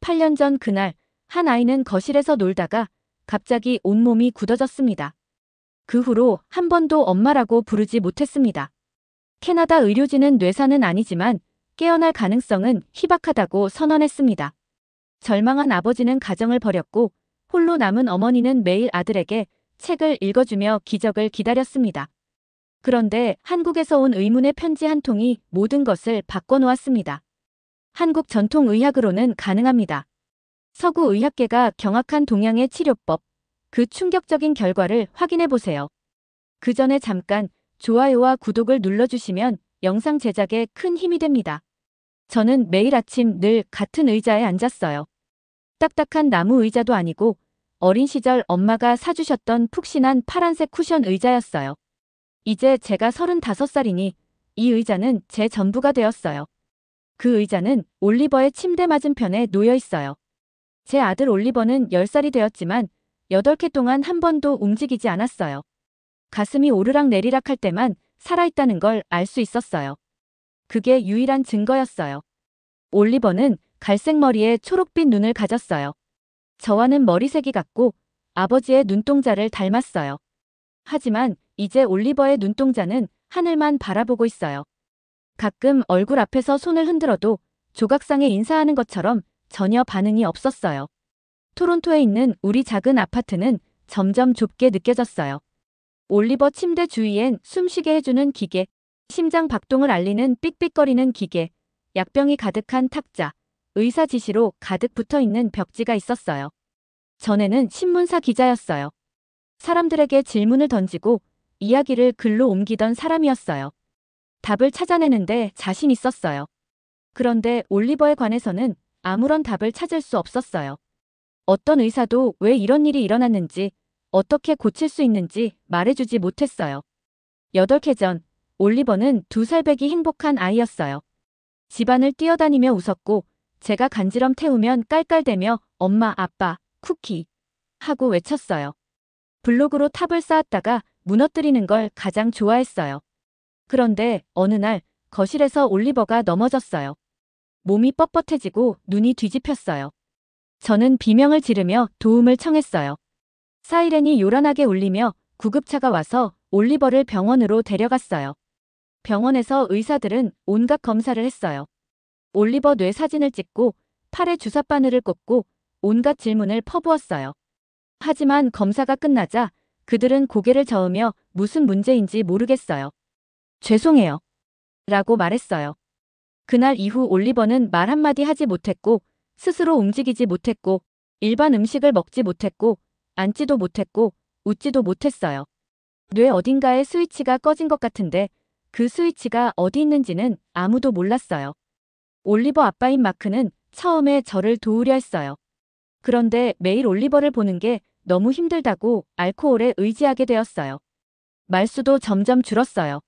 8년 전 그날 한 아이는 거실에서 놀다가 갑자기 온몸이 굳어졌습니다. 그 후로 한 번도 엄마라고 부르지 못했습니다. 캐나다 의료진은 뇌사는 아니지만 깨어날 가능성은 희박하다고 선언했습니다. 절망한 아버지는 가정을 버렸고 홀로 남은 어머니는 매일 아들에게 책을 읽어주며 기적을 기다렸습니다. 그런데 한국에서 온 의문의 편지 한 통이 모든 것을 바꿔놓았습니다. 한국 전통의학으로는 가능합니다. 서구 의학계가 경악한 동양의 치료법, 그 충격적인 결과를 확인해보세요. 그 전에 잠깐 좋아요와 구독을 눌러주시면 영상 제작에 큰 힘이 됩니다. 저는 매일 아침 늘 같은 의자에 앉았어요. 딱딱한 나무 의자도 아니고 어린 시절 엄마가 사주셨던 푹신한 파란색 쿠션 의자였어요. 이제 제가 35살이니 이 의자는 제 전부가 되었어요. 그 의자는 올리버의 침대 맞은편에 놓여 있어요. 제 아들 올리버는 10살이 되었지만 8개 동안 한 번도 움직이지 않았어요. 가슴이 오르락 내리락 할 때만 살아있다는 걸 알 수 있었어요. 그게 유일한 증거였어요. 올리버는 갈색 머리에 초록빛 눈을 가졌어요. 저와는 머리색이 같고 아버지의 눈동자를 닮았어요. 하지만 이제 올리버의 눈동자는 하늘만 바라보고 있어요. 가끔 얼굴 앞에서 손을 흔들어도 조각상에 인사하는 것처럼 전혀 반응이 없었어요. 토론토에 있는 우리 작은 아파트는 점점 좁게 느껴졌어요. 올리버 침대 주위엔 숨쉬게 해주는 기계, 심장 박동을 알리는 삑삑거리는 기계, 약병이 가득한 탁자, 의사 지시로 가득 붙어있는 벽지가 있었어요. 전에는 신문사 기자였어요. 사람들에게 질문을 던지고 이야기를 글로 옮기던 사람이었어요. 답을 찾아내는데 자신 있었어요. 그런데 올리버에 관해서는 아무런 답을 찾을 수 없었어요. 어떤 의사도 왜 이런 일이 일어났는지, 어떻게 고칠 수 있는지 말해주지 못했어요. 8해 전, 올리버는 2살배기 행복한 아이였어요. 집안을 뛰어다니며 웃었고, 제가 간지럼 태우면 깔깔대며 엄마, 아빠, 쿠키 하고 외쳤어요. 블록으로 탑을 쌓았다가 무너뜨리는 걸 가장 좋아했어요. 그런데 어느 날 거실에서 올리버가 넘어졌어요. 몸이 뻣뻣해지고 눈이 뒤집혔어요. 저는 비명을 지르며 도움을 청했어요. 사이렌이 요란하게 울리며 구급차가 와서 올리버를 병원으로 데려갔어요. 병원에서 의사들은 온갖 검사를 했어요. 올리버 뇌 사진을 찍고 팔에 주사바늘을 꽂고 온갖 질문을 퍼부었어요. 하지만 검사가 끝나자 그들은 고개를 저으며 무슨 문제인지 모르겠어요. 죄송해요. 라고 말했어요. 그날 이후 올리버는 말 한마디 하지 못했고 스스로 움직이지 못했고 일반 음식을 먹지 못했고 앉지도 못했고 웃지도 못했어요. 뇌 어딘가에 스위치가 꺼진 것 같은데 그 스위치가 어디 있는지는 아무도 몰랐어요. 올리버 아빠인 마크는 처음에 저를 도우려 했어요. 그런데 매일 올리버를 보는 게 너무 힘들다고 알코올에 의지하게 되었어요. 말수도 점점 줄었어요.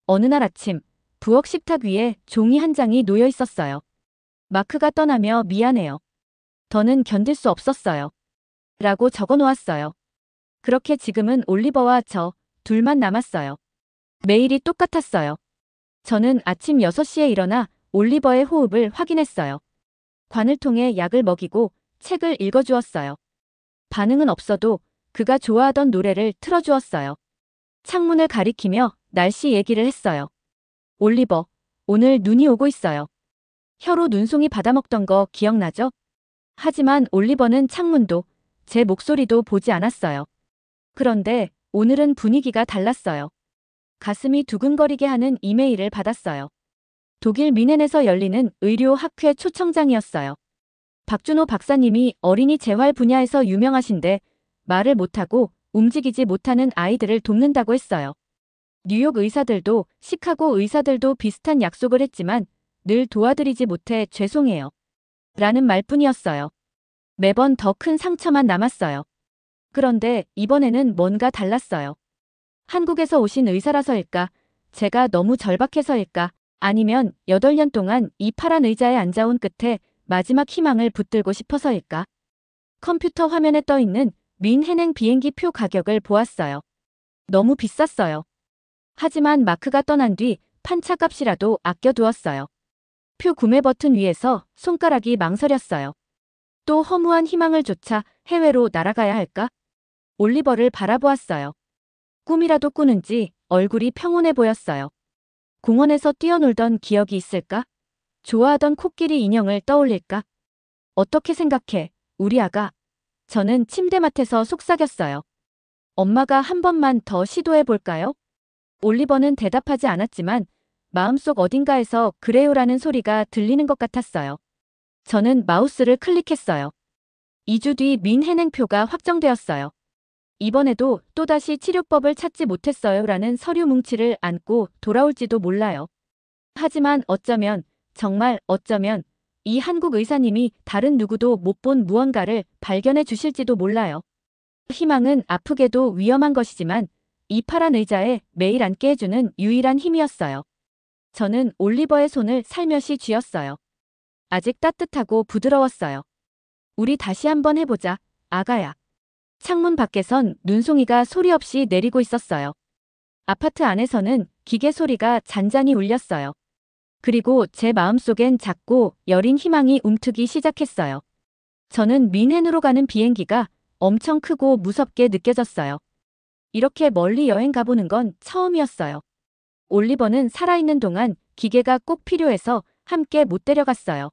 어느 날 아침, 부엌 식탁 위에 종이 한 장이 놓여 있었어요. 마크가 떠나며 미안해요. 더는 견딜 수 없었어요. 라고 적어 놓았어요. 그렇게 지금은 올리버와 저 둘만 남았어요. 매일이 똑같았어요. 저는 아침 6시에 일어나 올리버의 호흡을 확인했어요. 관을 통해 약을 먹이고 책을 읽어주었어요. 반응은 없어도 그가 좋아하던 노래를 틀어주었어요. 창문을 가리키며 날씨 얘기를 했어요. 올리버, 오늘 눈이 오고 있어요. 혀로 눈송이 받아먹던 거 기억나죠? 하지만 올리버는 창문도 제 목소리도 보지 않았어요. 그런데 오늘은 분위기가 달랐어요. 가슴이 두근거리게 하는 이메일을 받았어요. 독일 뮌헨에서 열리는 의료학회 초청장이었어요. 박준호 박사님이 어린이 재활 분야에서 유명하신데 말을 못하고 움직이지 못하는 아이들을 돕는다고 했어요. 뉴욕 의사들도 시카고 의사들도 비슷한 약속을 했지만 늘 도와드리지 못해 죄송해요. 라는 말뿐이었어요. 매번 더 큰 상처만 남았어요. 그런데 이번에는 뭔가 달랐어요. 한국에서 오신 의사라서일까? 제가 너무 절박해서일까? 아니면 8년 동안 이 파란 의자에 앉아온 끝에 마지막 희망을 붙들고 싶어서일까? 컴퓨터 화면에 떠있는 뮌헨행 비행기 표 가격을 보았어요. 너무 비쌌어요. 하지만 마크가 떠난 뒤 판차값이라도 아껴두었어요. 표 구매 버튼 위에서 손가락이 망설였어요. 또 허무한 희망을 쫓아 해외로 날아가야 할까? 올리버를 바라보았어요. 꿈이라도 꾸는지 얼굴이 평온해 보였어요. 공원에서 뛰어놀던 기억이 있을까? 좋아하던 코끼리 인형을 떠올릴까? 어떻게 생각해, 우리 아가? 저는 침대맡에서 속삭였어요. 엄마가 한 번만 더 시도해 볼까요? 올리버는 대답하지 않았지만 마음속 어딘가에서 그래요라는 소리가 들리는 것 같았어요. 저는 마우스를 클릭했어요. 2주 뒤 민 해냉표가 확정되었어요. 이번에도 또다시 치료법을 찾지 못했어요라는 서류 뭉치를 안고 돌아올지도 몰라요. 하지만 어쩌면, 정말 어쩌면 이 한국 의사님이 다른 누구도 못 본 무언가를 발견해 주실지도 몰라요. 희망은 아프게도 위험한 것이지만 이 파란 의자에 매일 앉게 해주는 유일한 힘이었어요. 저는 올리버의 손을 살며시 쥐었어요. 아직 따뜻하고 부드러웠어요. 우리 다시 한번 해보자, 아가야. 창문 밖에선 눈송이가 소리 없이 내리고 있었어요. 아파트 안에서는 기계 소리가 잔잔히 울렸어요. 그리고 제 마음속엔 작고 여린 희망이 움트기 시작했어요. 저는 뮌헨으로 가는 비행기가 엄청 크고 무섭게 느껴졌어요. 이렇게 멀리 여행 가보는 건 처음이었어요. 올리버는 살아있는 동안 기계가 꼭 필요해서 함께 못 데려갔어요.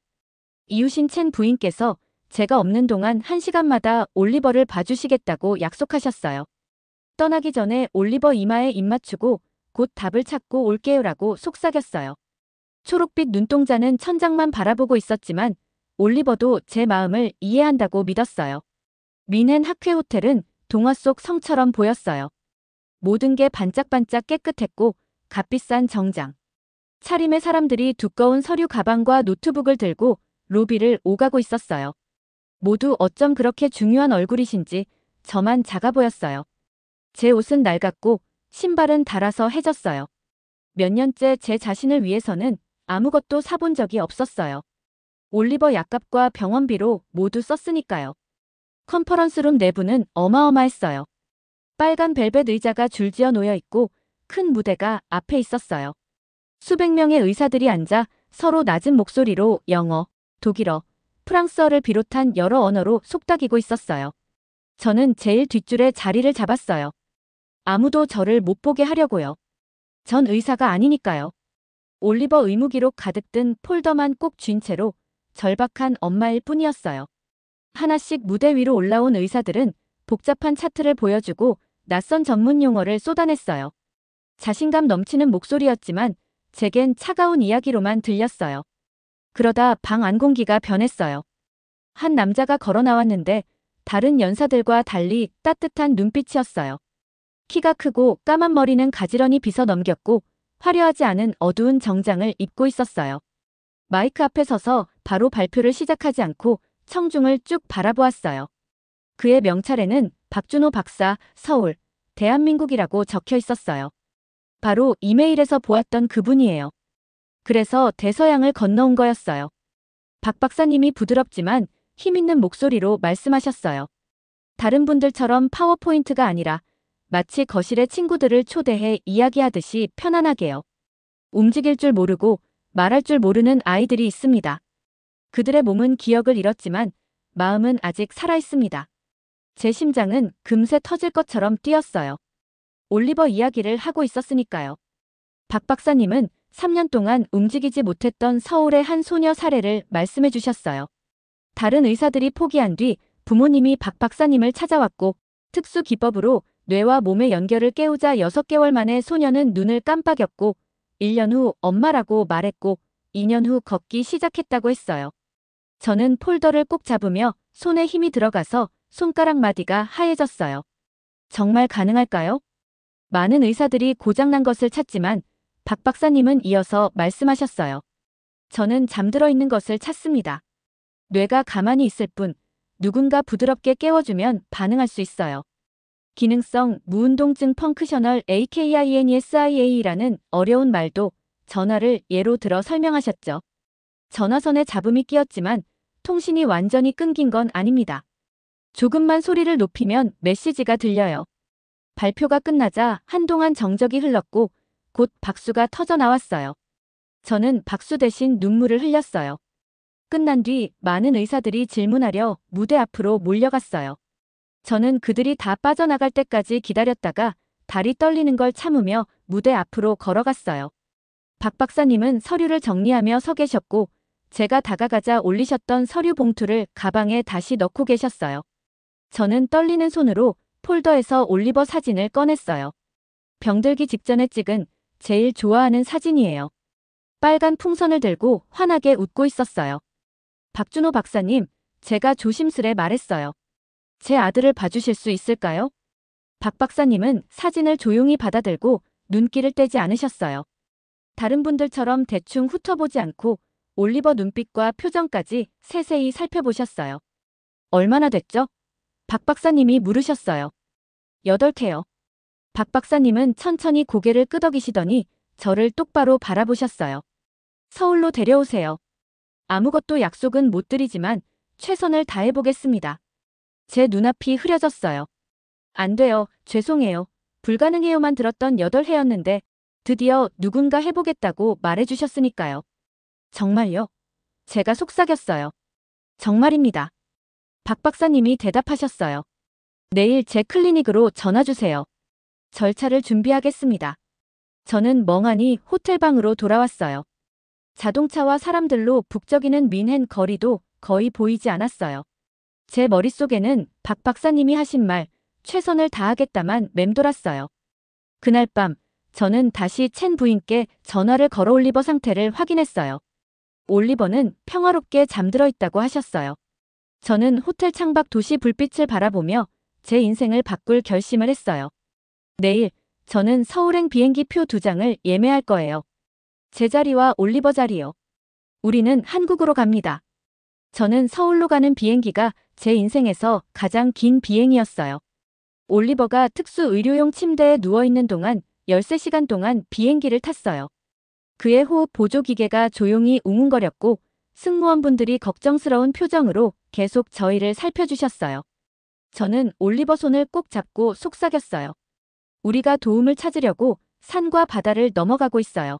이웃인 첸 부인께서 제가 없는 동안 1시간마다 올리버를 봐주시겠다고 약속하셨어요. 떠나기 전에 올리버 이마에 입 맞추고 곧 답을 찾고 올게요라고 속삭였어요. 초록빛 눈동자는 천장만 바라보고 있었지만 올리버도 제 마음을 이해한다고 믿었어요. 뮌헨 학회 호텔은 동화 속 성처럼 보였어요. 모든 게 반짝반짝 깨끗했고 값비싼 정장. 차림의 사람들이 두꺼운 서류 가방과 노트북을 들고 로비를 오가고 있었어요. 모두 어쩜 그렇게 중요한 얼굴이신지 저만 작아 보였어요. 제 옷은 낡았고 신발은 닳아서 해졌어요. 몇 년째 제 자신을 위해서는 아무것도 사본 적이 없었어요. 올리버 약값과 병원비로 모두 썼으니까요. 컨퍼런스룸 내부는 어마어마했어요. 빨간 벨벳 의자가 줄지어 놓여 있고 큰 무대가 앞에 있었어요. 수백 명의 의사들이 앉아 서로 낮은 목소리로 영어, 독일어, 프랑스어를 비롯한 여러 언어로 속닥이고 있었어요. 저는 제일 뒷줄에 자리를 잡았어요. 아무도 저를 못 보게 하려고요. 전 의사가 아니니까요. 올리버 의무기록 가득 든 폴더만 꼭 쥔 채로 절박한 엄마일 뿐이었어요. 하나씩 무대 위로 올라온 의사들은 복잡한 차트를 보여주고 낯선 전문 용어를 쏟아냈어요. 자신감 넘치는 목소리였지만 제겐 차가운 이야기로만 들렸어요. 그러다 방 안 공기가 변했어요. 한 남자가 걸어 나왔는데 다른 연사들과 달리 따뜻한 눈빛이었어요. 키가 크고 까만 머리는 가지런히 빗어 넘겼고 화려하지 않은 어두운 정장을 입고 있었어요. 마이크 앞에 서서 바로 발표를 시작하지 않고 청중을 쭉 바라보았어요. 그의 명찰에는 박준호 박사, 서울, 대한민국이라고 적혀 있었어요. 바로 이메일에서 보았던 그분이에요. 그래서 대서양을 건너온 거였어요. 박 박사님이 부드럽지만 힘있는 목소리로 말씀하셨어요. 다른 분들처럼 파워포인트가 아니라 마치 거실에 친구들을 초대해 이야기하듯이 편안하게요. 움직일 줄 모르고 말할 줄 모르는 아이들이 있습니다. 그들의 몸은 기억을 잃었지만 마음은 아직 살아있습니다. 제 심장은 금세 터질 것처럼 뛰었어요. 올리버 이야기를 하고 있었으니까요. 박 박사님은 3년 동안 움직이지 못했던 서울의 한 소녀 사례를 말씀해 주셨어요. 다른 의사들이 포기한 뒤 부모님이 박 박사님을 찾아왔고 특수 기법으로 뇌와 몸의 연결을 깨우자 6개월 만에 소녀는 눈을 깜빡였고 1년 후 엄마라고 말했고 2년 후 걷기 시작했다고 했어요. 저는 폴더를 꼭 잡으며 손에 힘이 들어가서 손가락 마디가 하얘졌어요. 정말 가능할까요? 많은 의사들이 고장난 것을 찾지만 박 박사님은 이어서 말씀하셨어요. 저는 잠들어 있는 것을 찾습니다. 뇌가 가만히 있을 뿐 누군가 부드럽게 깨워주면 반응할 수 있어요. 기능성 무운동증 펑크셔널 AKINESIA라는 어려운 말도 전화를 예로 들어 설명하셨죠. 전화선에 잡음이 끼었지만 통신이 완전히 끊긴 건 아닙니다. 조금만 소리를 높이면 메시지가 들려요. 발표가 끝나자 한동안 정적이 흘렀고 곧 박수가 터져 나왔어요. 저는 박수 대신 눈물을 흘렸어요. 끝난 뒤 많은 의사들이 질문하려 무대 앞으로 몰려갔어요. 저는 그들이 다 빠져나갈 때까지 기다렸다가 다리 떨리는 걸 참으며 무대 앞으로 걸어갔어요. 박 박사님은 서류를 정리하며 서 계셨고 제가 다가가자 올리셨던 서류 봉투를 가방에 다시 넣고 계셨어요. 저는 떨리는 손으로 폴더에서 올리버 사진을 꺼냈어요. 병들기 직전에 찍은 제일 좋아하는 사진이에요. 빨간 풍선을 들고 환하게 웃고 있었어요. 박준호 박사님, 제가 조심스레 말했어요. 제 아들을 봐주실 수 있을까요? 박 박사님은 사진을 조용히 받아들고 눈길을 떼지 않으셨어요. 다른 분들처럼 대충 훑어보지 않고 올리버 눈빛과 표정까지 세세히 살펴보셨어요. 얼마나 됐죠? 박 박사님이 물으셨어요. 8개요. 박 박사님은 천천히 고개를 끄덕이시더니 저를 똑바로 바라보셨어요. 서울로 데려오세요. 아무것도 약속은 못 드리지만 최선을 다해보겠습니다. 제 눈앞이 흐려졌어요. 안 돼요. 죄송해요. 불가능해요만 들었던 8해였는데 드디어 누군가 해보겠다고 말해주셨으니까요. 정말요? 제가 속삭였어요. 정말입니다. 박 박사님이 대답하셨어요. 내일 제 클리닉으로 전화주세요. 절차를 준비하겠습니다. 저는 멍하니 호텔방으로 돌아왔어요. 자동차와 사람들로 북적이는 민헨 거리도 거의 보이지 않았어요. 제 머릿속에는 박 박사님이 하신 말, 최선을 다하겠다만 맴돌았어요. 그날 밤, 저는 다시 첸 부인께 전화를 걸어 올리버 상태를 확인했어요. 올리버는 평화롭게 잠들어 있다고 하셨어요. 저는 호텔 창밖 도시 불빛을 바라보며 제 인생을 바꿀 결심을 했어요. 내일, 저는 서울행 비행기 표 2장을 예매할 거예요. 제 자리와 올리버 자리요. 우리는 한국으로 갑니다. 저는 서울로 가는 비행기가 제 인생에서 가장 긴 비행이었어요. 올리버가 특수 의료용 침대에 누워있는 동안 13시간 동안 비행기를 탔어요. 그의 호흡 보조 기계가 조용히 웅웅거렸고 승무원분들이 걱정스러운 표정으로 계속 저희를 살펴주셨어요. 저는 올리버 손을 꼭 잡고 속삭였어요. 우리가 도움을 찾으려고 산과 바다를 넘어가고 있어요.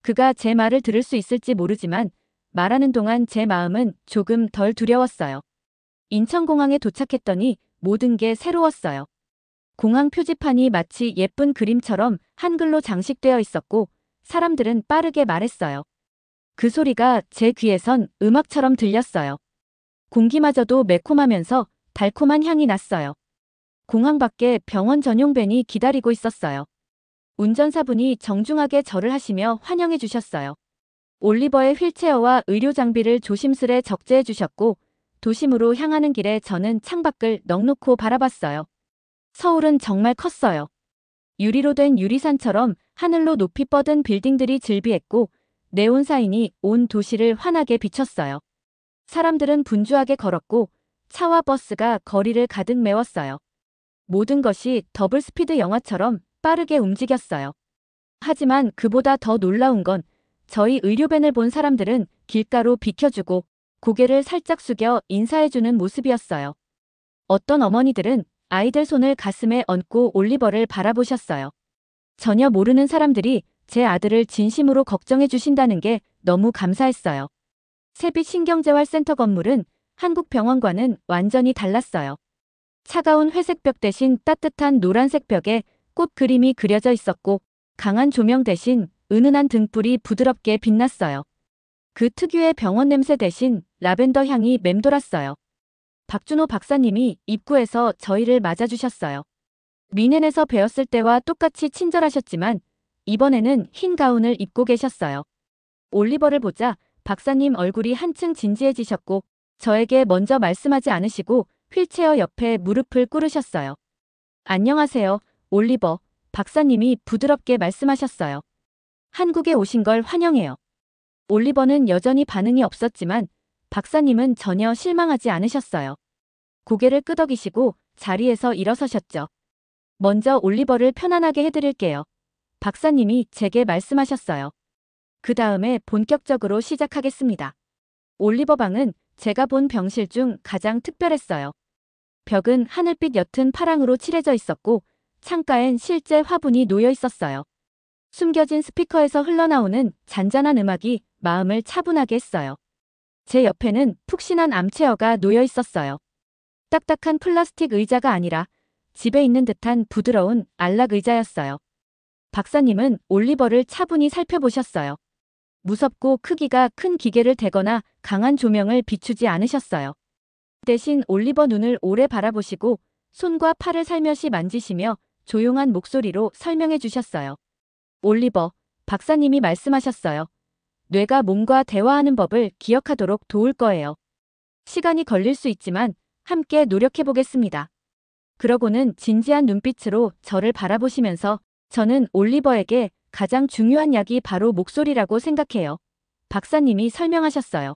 그가 제 말을 들을 수 있을지 모르지만 말하는 동안 제 마음은 조금 덜 두려웠어요. 인천공항에 도착했더니 모든 게 새로웠어요. 공항 표지판이 마치 예쁜 그림처럼 한글로 장식되어 있었고 사람들은 빠르게 말했어요. 그 소리가 제 귀에선 음악처럼 들렸어요. 공기마저도 매콤하면서 달콤한 향이 났어요. 공항 밖에 병원 전용 밴이 기다리고 있었어요. 운전사분이 정중하게 절을 하시며 환영해 주셨어요. 올리버의 휠체어와 의료 장비를 조심스레 적재해 주셨고 도심으로 향하는 길에 저는 창밖을 넋놓고 바라봤어요. 서울은 정말 컸어요. 유리로 된 유리산처럼 하늘로 높이 뻗은 빌딩들이 즐비했고 네온 사인이 온 도시를 환하게 비췄어요. 사람들은 분주하게 걸었고 차와 버스가 거리를 가득 메웠어요. 모든 것이 더블 스피드 영화처럼 빠르게 움직였어요. 하지만 그보다 더 놀라운 건 저희 의료밴을 본 사람들은 길가로 비켜주고 고개를 살짝 숙여 인사해주는 모습이었어요. 어떤 어머니들은 아이들 손을 가슴에 얹고 올리버를 바라보셨어요. 전혀 모르는 사람들이 제 아들을 진심으로 걱정해 주신다는 게 너무 감사했어요. 세빛신경재활센터 건물은 한국 병원과는 완전히 달랐어요. 차가운 회색 벽 대신 따뜻한 노란색 벽에 꽃 그림이 그려져 있었고 강한 조명 대신 은은한 등불이 부드럽게 빛났어요. 그 특유의 병원 냄새 대신 라벤더 향이 맴돌았어요. 박준호 박사님이 입구에서 저희를 맞아주셨어요. 민헨에서 배웠을 때와 똑같이 친절하셨지만 이번에는 흰 가운을 입고 계셨어요. 올리버를 보자 박사님 얼굴이 한층 진지해지셨고 저에게 먼저 말씀하지 않으시고 휠체어 옆에 무릎을 꿇으셨어요. 안녕하세요, 올리버. 박사님이 부드럽게 말씀하셨어요. 한국에 오신 걸 환영해요. 올리버는 여전히 반응이 없었지만 박사님은 전혀 실망하지 않으셨어요. 고개를 끄덕이시고 자리에서 일어서셨죠. 먼저 올리버를 편안하게 해드릴게요. 박사님이 제게 말씀하셨어요. 그 다음에 본격적으로 시작하겠습니다. 올리버 방은 제가 본 병실 중 가장 특별했어요. 벽은 하늘빛 옅은 파랑으로 칠해져 있었고 창가엔 실제 화분이 놓여 있었어요. 숨겨진 스피커에서 흘러나오는 잔잔한 음악이 마음을 차분하게 했어요. 제 옆에는 푹신한 암체어가 놓여 있었어요. 딱딱한 플라스틱 의자가 아니라 집에 있는 듯한 부드러운 안락 의자였어요. 박사님은 올리버를 차분히 살펴보셨어요. 무섭고 크기가 큰 기계를 대거나 강한 조명을 비추지 않으셨어요. 대신 올리버 눈을 오래 바라보시고 손과 팔을 살며시 만지시며 조용한 목소리로 설명해 주셨어요. 올리버, 박사님이 말씀하셨어요. 뇌가 몸과 대화하는 법을 기억하도록 도울 거예요. 시간이 걸릴 수 있지만 함께 노력해 보겠습니다. 그러고는 진지한 눈빛으로 저를 바라보시면서 저는 올리버에게 가장 중요한 약이 바로 목소리라고 생각해요. 박사님이 설명하셨어요.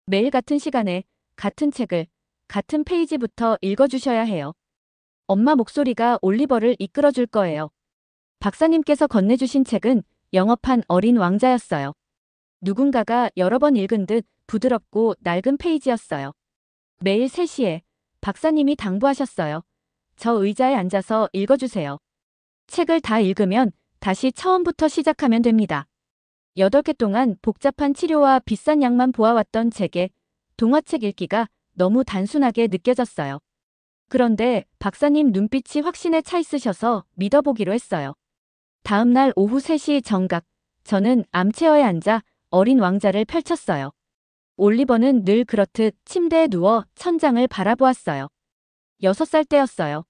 매일 같은 시간에 같은 책을 같은 페이지부터 읽어주셔야 해요. 엄마 목소리가 올리버를 이끌어줄 거예요. 박사님께서 건네주신 책은 영업한 어린 왕자였어요. 누군가가 여러 번 읽은 듯 부드럽고 낡은 페이지였어요. 매일 3시에 박사님이 당부하셨어요. 저 의자에 앉아서 읽어주세요. 책을 다 읽으면 다시 처음부터 시작하면 됩니다. 8개 동안 복잡한 치료와 비싼 약만 보아왔던 제게 동화책 읽기가 너무 단순하게 느껴졌어요. 그런데 박사님 눈빛이 확신에 차 있으셔서 믿어보기로 했어요. 다음 날 오후 3시 정각, 저는 암체어에 앉아 어린 왕자를 펼쳤어요. 올리버는 늘 그렇듯 침대에 누워 천장을 바라보았어요. 6살 때였어요.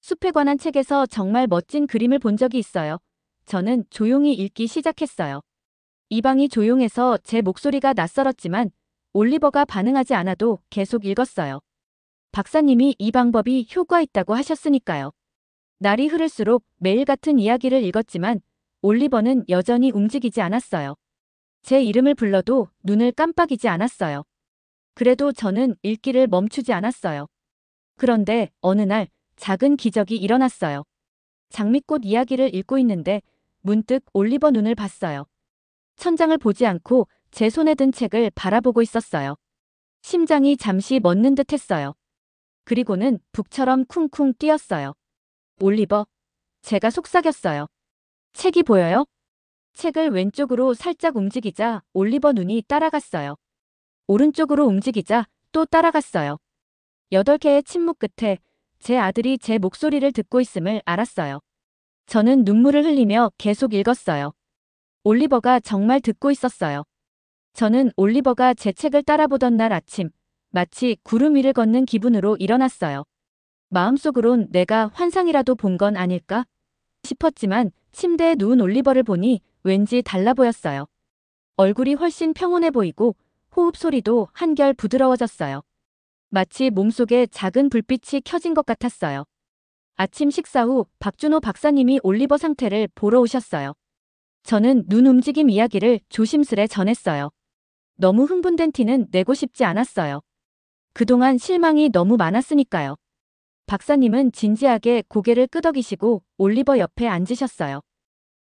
숲에 관한 책에서 정말 멋진 그림을 본 적이 있어요. 저는 조용히 읽기 시작했어요. 이 방이 조용해서 제 목소리가 낯설었지만 올리버가 반응하지 않아도 계속 읽었어요. 박사님이 이 방법이 효과 있다고 하셨으니까요. 날이 흐를수록 매일 같은 이야기를 읽었지만 올리버는 여전히 움직이지 않았어요. 제 이름을 불러도 눈을 깜빡이지 않았어요. 그래도 저는 읽기를 멈추지 않았어요. 그런데 어느 날 작은 기적이 일어났어요. 장미꽃 이야기를 읽고 있는데 문득 올리버 눈을 봤어요. 천장을 보지 않고 제 손에 든 책을 바라보고 있었어요. 심장이 잠시 멎는 듯 했어요. 그리고는 북처럼 쿵쿵 뛰었어요. 올리버, 제가 속삭였어요. 책이 보여요? 책을 왼쪽으로 살짝 움직이자 올리버 눈이 따라갔어요. 오른쪽으로 움직이자 또 따라갔어요. 8개의 침묵 끝에 제 아들이 제 목소리를 듣고 있음을 알았어요. 저는 눈물을 흘리며 계속 읽었어요. 올리버가 정말 듣고 있었어요. 저는 올리버가 제 책을 따라보던 날 아침, 마치 구름 위를 걷는 기분으로 일어났어요. 마음속으론 내가 환상이라도 본 건 아닐까 싶었지만 침대에 누운 올리버를 보니 왠지 달라 보였어요. 얼굴이 훨씬 평온해 보이고 호흡 소리도 한결 부드러워졌어요. 마치 몸속에 작은 불빛이 켜진 것 같았어요. 아침 식사 후 박준호 박사님이 올리버 상태를 보러 오셨어요. 저는 눈 움직임 이야기를 조심스레 전했어요. 너무 흥분된 티는 내고 싶지 않았어요. 그동안 실망이 너무 많았으니까요. 박사님은 진지하게 고개를 끄덕이시고 올리버 옆에 앉으셨어요.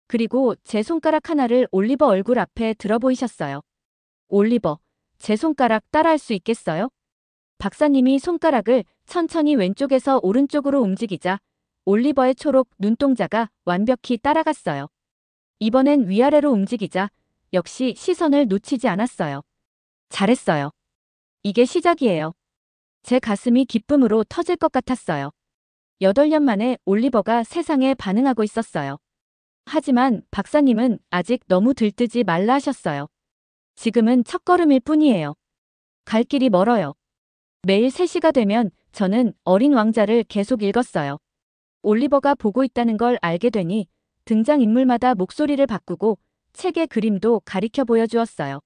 그리고 제 손가락 하나를 올리버 얼굴 앞에 들어 보이셨어요. 올리버, 제 손가락 따라할 수 있겠어요? 박사님이 손가락을 천천히 왼쪽에서 오른쪽으로 움직이자 올리버의 초록 눈동자가 완벽히 따라갔어요. 이번엔 위아래로 움직이자 역시 시선을 놓치지 않았어요. 잘했어요. 이게 시작이에요. 제 가슴이 기쁨으로 터질 것 같았어요. 8년 만에 올리버가 세상에 반응하고 있었어요. 하지만 박사님은 아직 너무 들뜨지 말라 하셨어요. 지금은 첫걸음일 뿐이에요. 갈 길이 멀어요. 매일 3시가 되면 저는 어린 왕자를 계속 읽었어요. 올리버가 보고 있다는 걸 알게 되니 등장인물마다 목소리를 바꾸고 책의 그림도 가리켜 보여주었어요.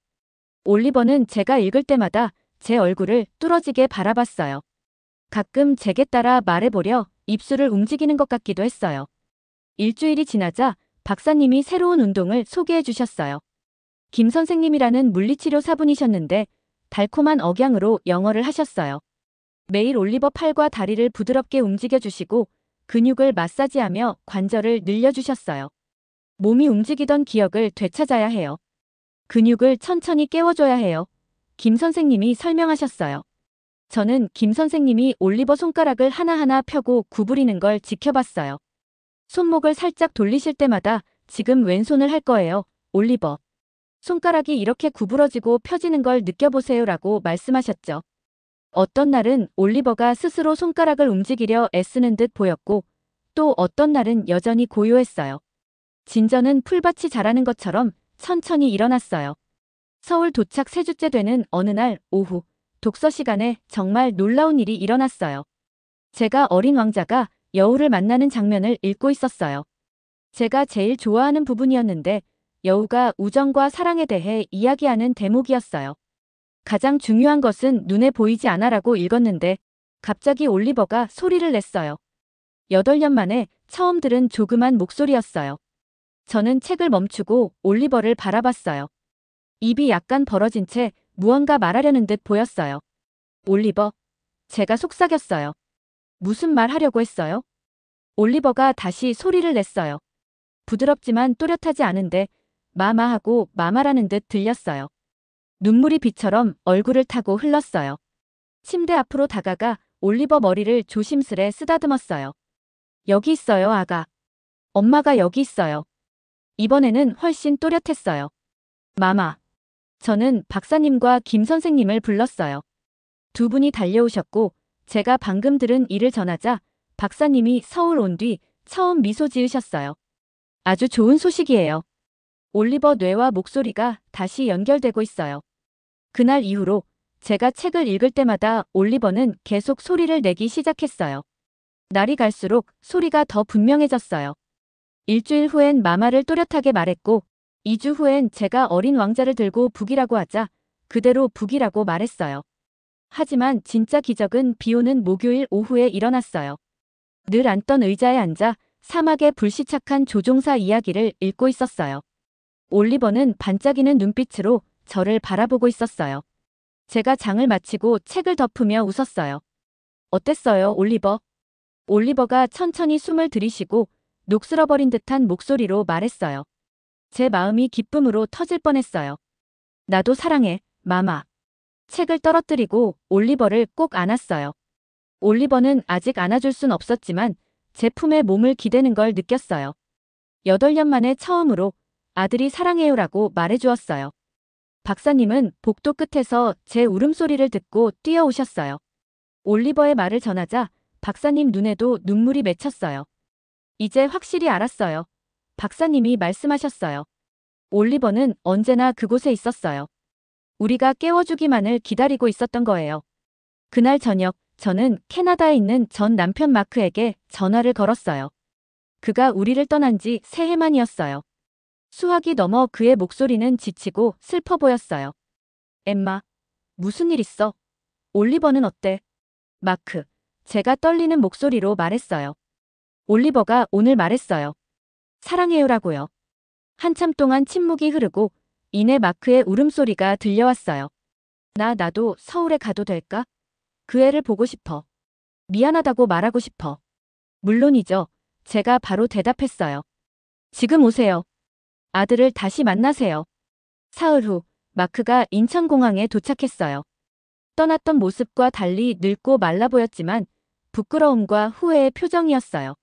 올리버는 제가 읽을 때마다 제 얼굴을 뚫어지게 바라봤어요. 가끔 제게 따라 말해보려 입술을 움직이는 것 같기도 했어요. 일주일이 지나자 박사님이 새로운 운동을 소개해 주셨어요. 김 선생님이라는 물리치료 사분이셨는데 달콤한 억양으로 영어를 하셨어요. 매일 올리버 팔과 다리를 부드럽게 움직여주시고 근육을 마사지하며 관절을 늘려주셨어요. 몸이 움직이던 기억을 되찾아야 해요. 근육을 천천히 깨워줘야 해요. 김 선생님이 설명하셨어요. 저는 김 선생님이 올리버 손가락을 하나하나 펴고 구부리는 걸 지켜봤어요. 손목을 살짝 돌리실 때마다 지금 왼손을 할 거예요, 올리버. 손가락이 이렇게 구부러지고 펴지는 걸 느껴보세요라고 말씀하셨죠. 어떤 날은 올리버가 스스로 손가락을 움직이려 애쓰는 듯 보였고 또 어떤 날은 여전히 고요했어요. 진저는 풀밭이 자라는 것처럼 천천히 일어났어요. 서울 도착 3주째 되는 어느 날 오후 독서 시간에 정말 놀라운 일이 일어났어요. 제가 어린 왕자가 여우를 만나는 장면을 읽고 있었어요. 제가 제일 좋아하는 부분이었는데 여우가 우정과 사랑에 대해 이야기하는 대목이었어요. 가장 중요한 것은 눈에 보이지 않아라고 읽었는데 갑자기 올리버가 소리를 냈어요. 8년 만에 처음 들은 조그만 목소리였어요. 저는 책을 멈추고 올리버를 바라봤어요. 입이 약간 벌어진 채 무언가 말하려는 듯 보였어요. 올리버, 제가 속삭였어요. 무슨 말 하려고 했어요? 올리버가 다시 소리를 냈어요. 부드럽지만 또렷하지 않은데 마마하고 마마라는 듯 들렸어요. 눈물이 비처럼 얼굴을 타고 흘렀어요. 침대 앞으로 다가가 올리버 머리를 조심스레 쓰다듬었어요. 여기 있어요, 아가. 엄마가 여기 있어요. 이번에는 훨씬 또렷했어요. 마마. 저는 박사님과 김 선생님을 불렀어요. 두 분이 달려오셨고 제가 방금 들은 일을 전하자 박사님이 서울 온 뒤 처음 미소 지으셨어요. 아주 좋은 소식이에요. 올리버 뇌와 목소리가 다시 연결되고 있어요. 그날 이후로 제가 책을 읽을 때마다 올리버는 계속 소리를 내기 시작했어요. 날이 갈수록 소리가 더 분명해졌어요. 일주일 후엔 마마를 또렷하게 말했고 2주 후엔 제가 어린 왕자를 들고 북이라고 하자 그대로 북이라고 말했어요. 하지만 진짜 기적은 비오는 목요일 오후에 일어났어요. 늘 앉던 의자에 앉아 사막의 불시착한 조종사 이야기를 읽고 있었어요. 올리버는 반짝이는 눈빛으로 저를 바라보고 있었어요. 제가 장을 마치고 책을 덮으며 웃었어요. 어땠어요, 올리버? 올리버가 천천히 숨을 들이쉬고 녹슬어버린 듯한 목소리로 말했어요. 제 마음이 기쁨으로 터질 뻔했어요. 나도 사랑해, 마마. 책을 떨어뜨리고 올리버를 꼭 안았어요. 올리버는 아직 안아줄 순 없었지만 제 품에 몸을 기대는 걸 느꼈어요. 8년 만에 처음으로 아들이 사랑해요라고 말해주었어요. 박사님은 복도 끝에서 제 울음소리를 듣고 뛰어오셨어요. 올리버의 말을 전하자 박사님 눈에도 눈물이 맺혔어요. 이제 확실히 알았어요. 박사님이 말씀하셨어요. 올리버는 언제나 그곳에 있었어요. 우리가 깨워주기만을 기다리고 있었던 거예요. 그날 저녁 저는 캐나다에 있는 전 남편 마크에게 전화를 걸었어요. 그가 우리를 떠난 지 새해만이었어요. 수학이 넘어 그의 목소리는 지치고 슬퍼 보였어요. 엠마, 무슨 일 있어? 올리버는 어때? 마크, 제가 떨리는 목소리로 말했어요. 올리버가 오늘 말했어요. 사랑해요라고요. 한참 동안 침묵이 흐르고 이내 마크의 울음소리가 들려왔어요. 나도 서울에 가도 될까? 그 애를 보고 싶어. 미안하다고 말하고 싶어. 물론이죠. 제가 바로 대답했어요. 지금 오세요. 아들을 다시 만나세요. 사흘 후 마크가 인천공항에 도착했어요. 떠났던 모습과 달리 늙고 말라 보였지만 부끄러움과 후회의 표정이었어요.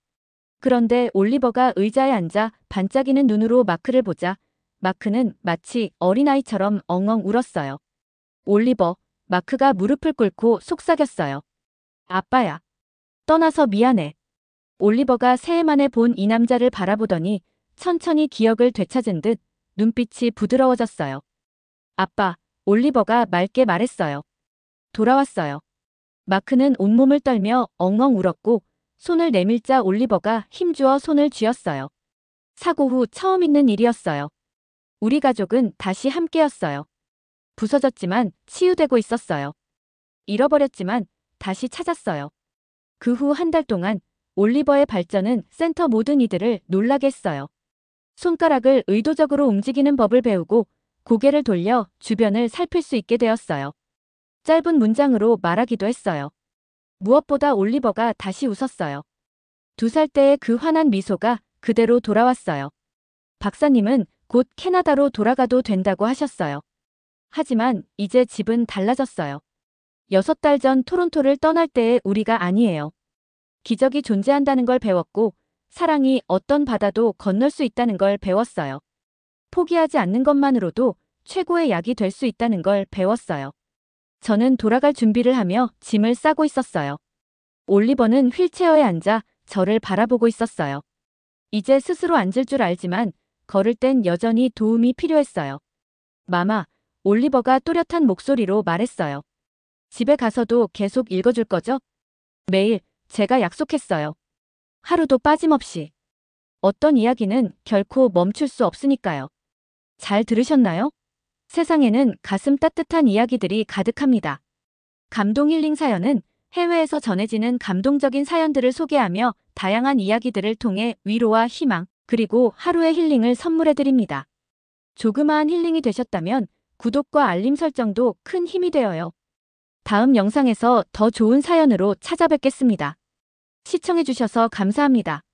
그런데 올리버가 의자에 앉아 반짝이는 눈으로 마크를 보자 마크는 마치 어린아이처럼 엉엉 울었어요. 올리버, 마크가 무릎을 꿇고 속삭였어요. 아빠야. 떠나서 미안해. 올리버가 새해 만에 본 이 남자를 바라보더니 천천히 기억을 되찾은 듯 눈빛이 부드러워졌어요. 아빠, 올리버가 맑게 말했어요. 돌아왔어요. 마크는 온몸을 떨며 엉엉 울었고 손을 내밀자 올리버가 힘주어 손을 쥐었어요. 사고 후 처음 있는 일이었어요. 우리 가족은 다시 함께였어요. 부서졌지만 치유되고 있었어요. 잃어버렸지만 다시 찾았어요. 그 후 한 달 동안 올리버의 발전은 센터 모든 이들을 놀라게 했어요. 손가락을 의도적으로 움직이는 법을 배우고 고개를 돌려 주변을 살필 수 있게 되었어요. 짧은 문장으로 말하기도 했어요. 무엇보다 올리버가 다시 웃었어요. 2살 때의 그 환한 미소가 그대로 돌아왔어요. 박사님은 곧 캐나다로 돌아가도 된다고 하셨어요. 하지만 이제 집은 달라졌어요. 6달 전 토론토를 떠날 때의 우리가 아니에요. 기적이 존재한다는 걸 배웠고 사랑이 어떤 바다도 건널 수 있다는 걸 배웠어요. 포기하지 않는 것만으로도 최고의 약이 될 수 있다는 걸 배웠어요. 저는 돌아갈 준비를 하며 짐을 싸고 있었어요. 올리버는 휠체어에 앉아 저를 바라보고 있었어요. 이제 스스로 앉을 줄 알지만 걸을 땐 여전히 도움이 필요했어요. 마마, 올리버가 또렷한 목소리로 말했어요. 집에 가서도 계속 읽어줄 거죠? 매일, 제가 약속했어요. 하루도 빠짐없이. 어떤 이야기는 결코 멈출 수 없으니까요. 잘 들으셨나요? 세상에는 가슴 따뜻한 이야기들이 가득합니다. 감동 힐링 사연은 해외에서 전해지는 감동적인 사연들을 소개하며 다양한 이야기들을 통해 위로와 희망, 그리고 하루의 힐링을 선물해드립니다. 조그마한 힐링이 되셨다면 구독과 알림 설정도 큰 힘이 되어요. 다음 영상에서 더 좋은 사연으로 찾아뵙겠습니다. 시청해주셔서 감사합니다.